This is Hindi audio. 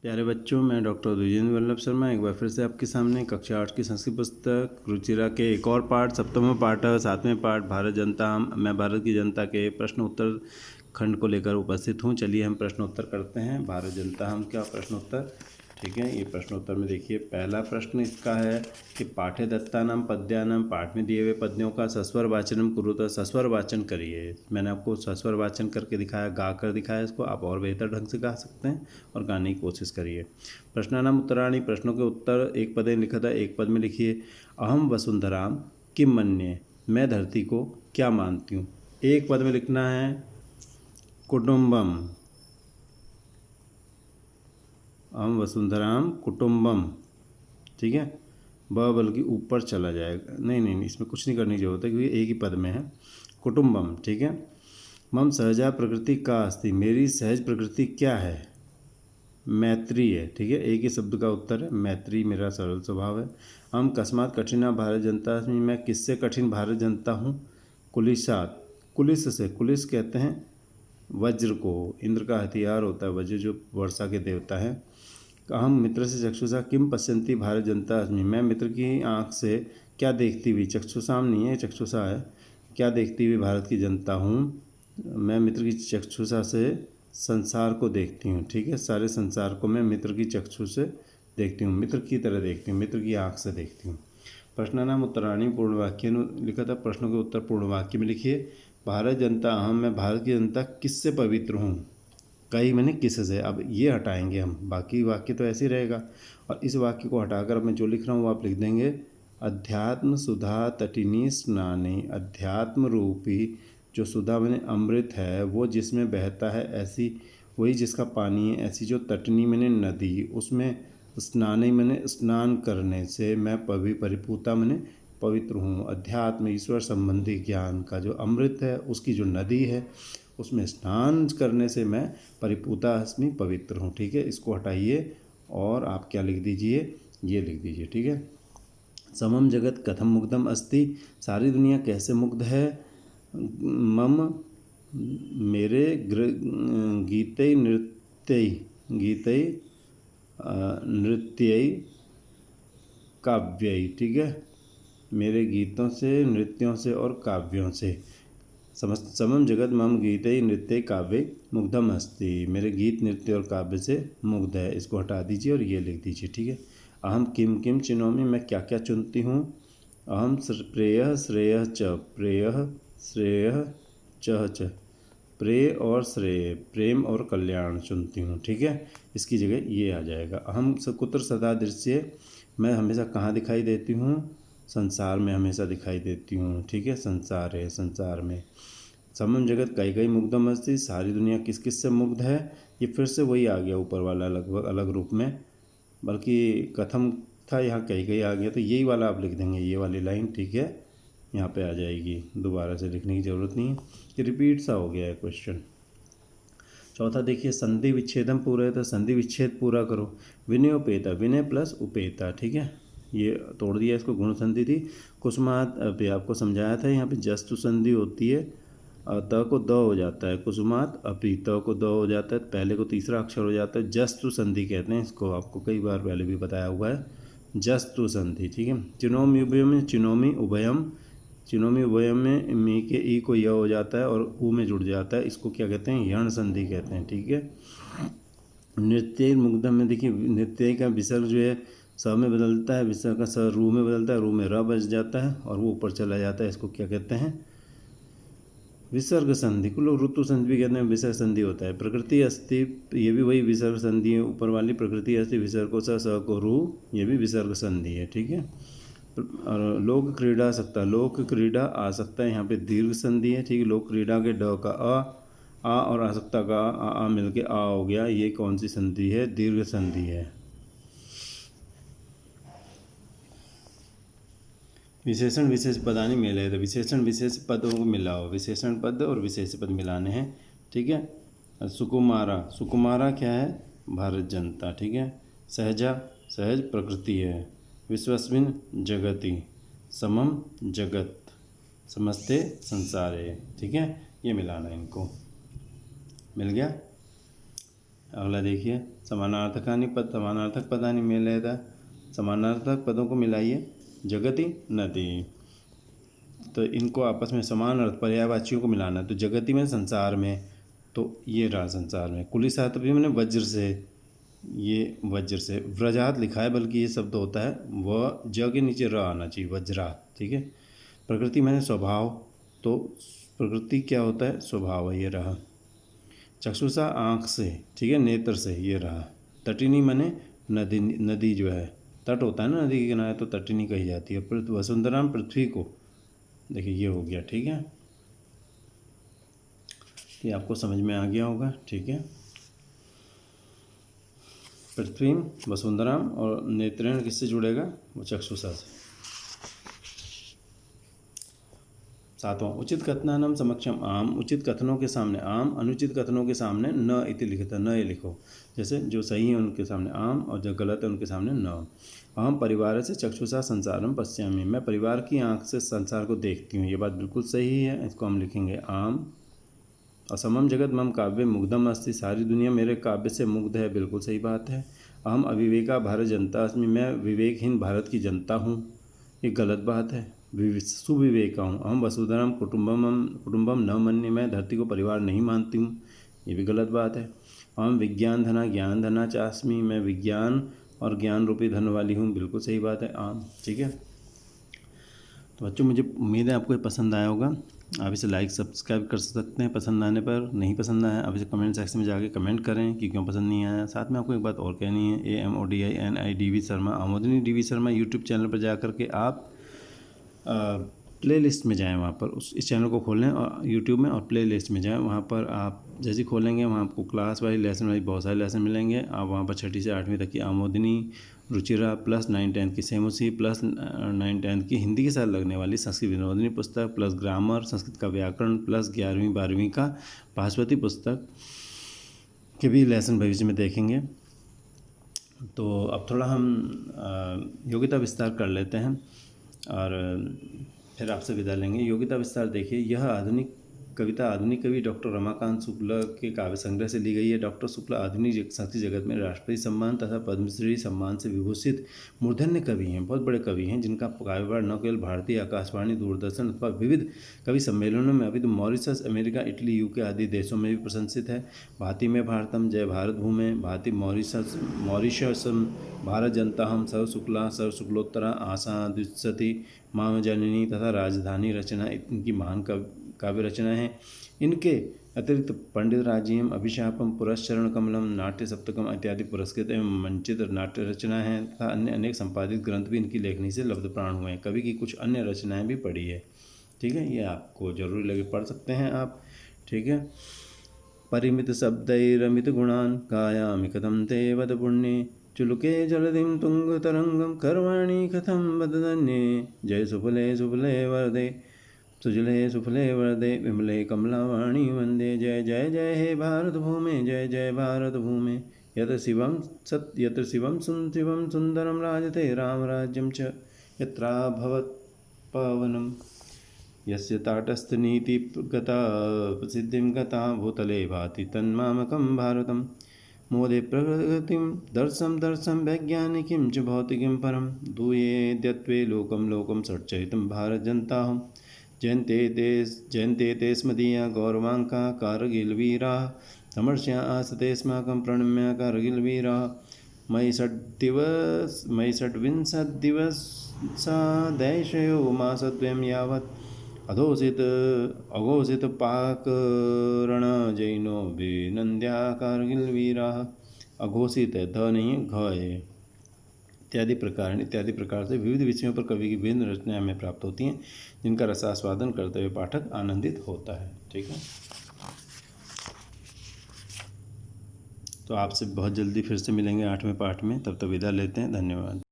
प्यारे बच्चों, मैं डॉक्टर द्विजेंद्र वल्लभ शर्मा एक बार फिर से आपके सामने कक्षा 8 की संस्कृत पुस्तक रुचिरा के एक और पाठ, सप्तमवां पाठ, 7वें पाठ भारत जनता मैं भारत की जनता के प्रश्न उत्तर खंड को लेकर उपस्थित हूँ। चलिए हम प्रश्न उत्तर करते हैं। भारत जनता हम क्या प्रश्न उत्तर, ठीक है। ये प्रश्न उत्तर में देखिए, पहला प्रश्न इसका है कि पाठे दत्तानाम पद्यानाम, पाठ में दिए हुए पद्यों का सस्वर वाचनम कुरुत, सस्वर वाचन करिए। मैंने आपको सस्वर वाचन करके दिखाया, गा कर दिखाया। इसको आप और बेहतर ढंग से गा सकते हैं और गाने की कोशिश करिए। प्रश्नानाम उत्तराणि, प्रश्नों के उत्तर एक पदे लिखा था, एक पद में लिखिए। अहम वसुंधराम किम मन्ये, मैं धरती को क्या मानती हूँ। एक पद में लिखना है कुटुम्बम, अहम वसुंधराम कुटुम्बम, ठीक है। ब बल्कि ऊपर चला जाएगा, नहीं, इसमें कुछ नहीं करने की जरूरत है क्योंकि एक ही पद में है। कुटुम्बम, ठीक है। मम सहजा प्रकृति का अस्ति, मेरी सहज प्रकृति क्या है। मैत्री है, ठीक है। एक ही शब्द का उत्तर है, मैत्री मेरा सरल स्वभाव है। हम कस्मात कठिना भारत जनता, मैं किससे कठिन भारत जनता हूँ। कुलिशात, कुलिस से, कुलिस कहते हैं वज्र को, इंद्र का हथियार होता है वज्र, जो वर्षा के देवता है। अहम मित्र से चक्षुषा किम पश्यंती भारत जनता अस्मि, मैं मित्र की आँख से क्या देखती हुई, चक्षुषाम नहीं है, चक्षुषा है, क्या देखती हुई भारत की जनता हूँ। मैं मित्र की चक्षुषा से संसार को देखती हूँ, ठीक है। सारे संसार को मैं मित्र की चक्षु से देखती हूँ, मित्र की तरह देखती हूँ, मित्र की आँख से देखती हूँ। प्रश्नानाम उत्तराणी पूर्ण वाक्य लिखा था, प्रश्नों के उत्तर पूर्ण वाक्य में लिखिए। भारत जनता अहम, मैं भारत की जनता किससे पवित्र हूँ। कई मैंने किस से, अब ये हटाएंगे हम, बाकी वाक्य तो ऐसे ही रहेगा। और इस वाक्य को हटाकर मैं जो लिख रहा हूँ वो आप लिख देंगे। अध्यात्म सुधा तटिनी स्नाने, अध्यात्म रूपी जो सुधा मैंने अमृत है वो जिसमें बहता है, ऐसी वही जिसका पानी है, ऐसी जो तटनी मैंने नदी, उसमें स्नाने मैंने स्नान करने से मैं परिपूता मैंने पवित्र हूँ। अध्यात्म ईश्वर संबंधी ज्ञान का जो अमृत है, उसकी जो नदी है, उसमें स्नान करने से मैं परिपूता अस्मि, पवित्र हूँ, ठीक है। इसको हटाइए और आप क्या लिख दीजिए, ये लिख दीजिए, ठीक है। समम जगत कथम मुग्धम अस्ति, सारी दुनिया कैसे मुग्ध है। मम, मेरे गीते गीते नृत्य काव्य, ठीक है। मेरे गीतों से, नृत्यों से और काव्यों से। समम जगत मम गीते नृत्य काव्य मुग्धम अस्ति, मेरे गीत नृत्य और काव्य से मुग्ध है। इसको हटा दीजिए और ये लिख दीजिए, ठीक है। अहम किम किम चिनोमि, मैं क्या क्या चुनती हूँ। अहम प्रेय श्रेय च, प्रेय श्रेय च, प्रेय और श्रेय, प्रेम और कल्याण चुनती हूँ, ठीक है। इसकी जगह ये आ जाएगा। अहम कुत्र सदा दृश्य, मैं हमेशा कहाँ दिखाई देती हूँ, संसार में हमेशा दिखाई देती हूँ, ठीक है। संसार है, संसार में। समम जगत कई कई मुग्धम अस्ति, सारी दुनिया किस किस से मुग्ध है। ये फिर से वही आ गया ऊपर वाला, लगभग अलग रूप में, बल्कि कथम था, यहाँ कई कई आ गया, तो यही वाला आप लिख देंगे, ये वाली लाइन, ठीक है। यहाँ पे आ जाएगी, दोबारा से लिखने की ज़रूरत नहीं है, ये रिपीट सा हो गया है क्वेश्चन। चौथा देखिए, संधि विच्छेदम पूरा है तो संधि विच्छेद पूरा करो। विनय उपेता, विनय प्लस उपेता, ठीक है। ये तोड़ दिया, इसको गुण संधि थी। कुसुमात, अभी आपको समझाया था, यहाँ पे जस्तु संधि होती है, त को द हो जाता है, कुसुमात अपी, त को द हो जाता है, पहले को तीसरा अक्षर हो जाता है, जस्तु संधि कहते हैं इसको, आपको कई बार पहले भी बताया हुआ है, जस्तु संधि, ठीक है। चिनोमी उभयम, चिनोमी उभयम, चिनोमी उभयम में मी के ई को य हो जाता है और ऊ में जुड़ जाता है, इसको क्या कहते हैं, यण संधि कहते हैं, ठीक है। नृत्य मुग्धम में देखिए, नृत्य का विसर्ग जो है स में बदलता है, विसर्ग का स रू में बदलता है, रू में र बच जाता है और वो ऊपर चला जाता है, इसको क्या कहते हैं, विसर्ग संधि। को लोग ऋतु संधि भी कहते हैं, विसर्ग संधि होता है। प्रकृति अस्ति, ये भी वही विसर्ग संधि है, ऊपर वाली प्रकृति अस्ति, विसर्ग को स को रू, ये भी विसर्ग संधि है, ठीक है। और लोक क्रीड़ा सकता, लोक क्रीड़ा आ सकता है, यहाँ पे दीर्घ संधि है, ठीक है। लोक क्रीड़ा के ड का आ और आसक्ता का आ मिल के आ हो गया, ये कौन सी संधि है, दीर्घ संधि है। विशेषण विशेष पदानी मिले, तो विशेषण विशेष पदों को मिलाओ, विशेषण पद और विशेष पद मिलाने हैं, ठीक है। सुकुमारा, सुकुमारा क्या है, भारत जनता, ठीक है। सहजा, सहज प्रकृति है। विश्वस्मिन जगति, समम जगत, समस्ते संसार है, ठीक है। ये मिलाना है, इनको मिल गया। अगला देखिए, समानार्थकानि पद, समानार्थक पदानि मेलयेत, समानार्थक पदों को मिलाइए। जगति नदी, तो इनको आपस में समान अर्थ पर्यायवाचियों को मिलाना। तो जगति में संसार में, तो ये रहा संसार में। कुलिसात भी मैंने वज्र से, ये वज्र से। व्रजात लिखा है, बल्कि ये शब्द होता है वह ज के नीचे र आना चाहिए, वज्रात, ठीक है। प्रकृति मैंने स्वभाव, तो प्रकृति क्या होता है, स्वभाव है, ये रहा। चक्षुषा आँख से, ठीक है, नेत्र से, ये रहा। तटिनी मैंने नदी, नदी जो है, तट होता है ना नदी के किनारे, तो तटिनी कही जाती है। वसुंधरा पृथ्वी को, देखिए ये हो गया, ठीक है। ये आपको समझ में आ गया होगा, ठीक है। पृथ्वी वसुंधरा, और नेत्रेण किससे जुड़ेगा, वो चक्षुषा से। सातवां, उचित कथनानम समक्षम आम, उचित कथनों के सामने आम, अनुचित कथनों के सामने न इति लिखिता, न ये लिखो। जैसे जो सही है उनके सामने आम, और जो गलत है उनके सामने न। अहम परिवार से चक्षुषा संसारम पश्यामि, मैं परिवार की आँख से संसार को देखती हूँ, ये बात बिल्कुल सही है, इसको हम लिखेंगे आम। असमम जगत मम काव्य मुग्धम अस्ति, सारी दुनिया मेरे काव्य से मुग्ध है, बिल्कुल सही बात है। अहम अविवेका भारत जनता अस्मि, मैं विवेकहीन भारत की जनता हूँ, ये गलत बात है। सुविवेका हूँ। अहम वसुधरम कुटुम्बम न मन्ये, मैं धरती को परिवार नहीं मानती हूँ, ये भी गलत बात है। अहम विज्ञान धना ज्ञान धना चास्मि, मैं विज्ञान और ज्ञान रूपी धन वाली हूँ, बिल्कुल सही बात है, आम, ठीक है। तो बच्चों, मुझे उम्मीद है आपको ये पसंद आया होगा। आप इसे लाइक सब्सक्राइब कर सकते हैं पसंद आने पर, नहीं पसंद आया आप इसे कमेंट सेक्शन में जाके कमेंट करें कि क्यों पसंद नहीं आया। साथ में आपको एक बात और कहनी है, AMODINI Sharma, Amodini DV Sharma YouTube channel पर जा कर के आप प्ले लिस्ट में जाएं, वहाँ पर इस चैनल को खोलें और यूट्यूब में, और प्ले लिस्ट में जाएं। वहाँ पर आप जैसे खोलेंगे, वहाँ आपको क्लास वाइज, लेसन वाइज बहुत सारे लेसन मिलेंगे। आप वहाँ पर 6ठी से 8वीं तक की आमोदनी, रुचिरा, प्लस 9-10 की सेमुसी, प्लस 9-10 की हिंदी के साथ लगने वाली संस्कृत विनोदनी पुस्तक, प्लस ग्रामर, संस्कृत का व्याकरण, प्लस 11वीं-12वीं का भास्वती पुस्तक के भी लेसन भविष्य में देखेंगे। तो अब थोड़ा हम योग्यता विस्तार कर लेते हैं और फिर आपसे विदा लेंगे। योग्यता विस्तार देखिए, यह आधुनिक कविता आधुनिक कवि डॉक्टर रमाकांत शुक्ल के काव्य संग्रह से ली गई है। डॉक्टर शुक्ल आधुनिक संस्कृत जगत में राष्ट्रपति सम्मान तथा पद्मश्री सम्मान से विभूषित मूर्धन्य कवि हैं, बहुत बड़े कवि हैं, जिनका काव्यभार न केवल भारतीय आकाशवाणी, दूरदर्शन अथवा विविध कवि सम्मेलनों में अभी तो मॉरिशस, अमेरिका, इटली, UK आदि देशों में भी प्रशंसित है। भाति में भारतम, जय भारत भूमि, भाति मॉरिशसम, भारत जनता हम, सर्व शुक्ला, सर्व शुक्लोत्तरा, आशा द्विशति, माम जननी तथा राजधानी रचना इनकी महान काव्य रचना है। इनके अतिरिक्त पंडित राजीम, अभिशापम, पुरस्चरण कमलम, नाट्य सप्तकम इत्यादि पुरस्कृत एवं मंचित नाट्य रचना है तथा अन्य अनेक संपादित ग्रंथ भी इनकी लेखनी से लब्ध प्राण हुए हैं। कवि की कुछ अन्य रचनाएं भी पढ़ी है, ठीक है, ये आपको जरूरी लगे, पढ़ सकते हैं आप, ठीक है। परिमित शब्दैरमित गुणान् गायामि कथं ते वद पुण्ये, चुलुके जलधिं तुंगतरंगम कर्वाणि कथं वदन्ये। जय सुफले सुफले वरदे, सुजले सुफले वरदे, विमले कमलावाणी वंदे। जय जय जय हे भारत भूमे, जय जय भारत भूमे। यत्र शिवम सुंदरम राजते रामराज्यं च, यत्राभवत् पावनम्। यस्य ताटस्थनीति गता प्रसिद्धिं गता, भूतले भाति तन्मामकं भारतम्। मोदे प्रकृतिं दर्शं वैज्ञानिकीं च भौतिकीं परं, दूयेद्यत्वे लोकं सच्चरितं भारत जनताहं। जयन्ते ते स्मदीया गौरवांका कारगिलवीराः, समर्ष्या आसतेस्माकं प्रणम्य कारगिलवीराः। मयि षड्विंशद्दिवसा दैशयो मासद्वयं यावत्, अघोषित पाकरण जैनो विनन्द्या कारगिलवीराः। अघोषित है, ध नहीं घ है। इत्यादि प्रकार से विविध विषयों पर कवि की विभिन्न रचनाएं हमें प्राप्त होती हैं, जिनका रसास्वादन करते हुए पाठक आनंदित होता है, ठीक है। तो आपसे बहुत जल्दी फिर से मिलेंगे 8वें पाठ में, तब तक विदा लेते हैं, धन्यवाद।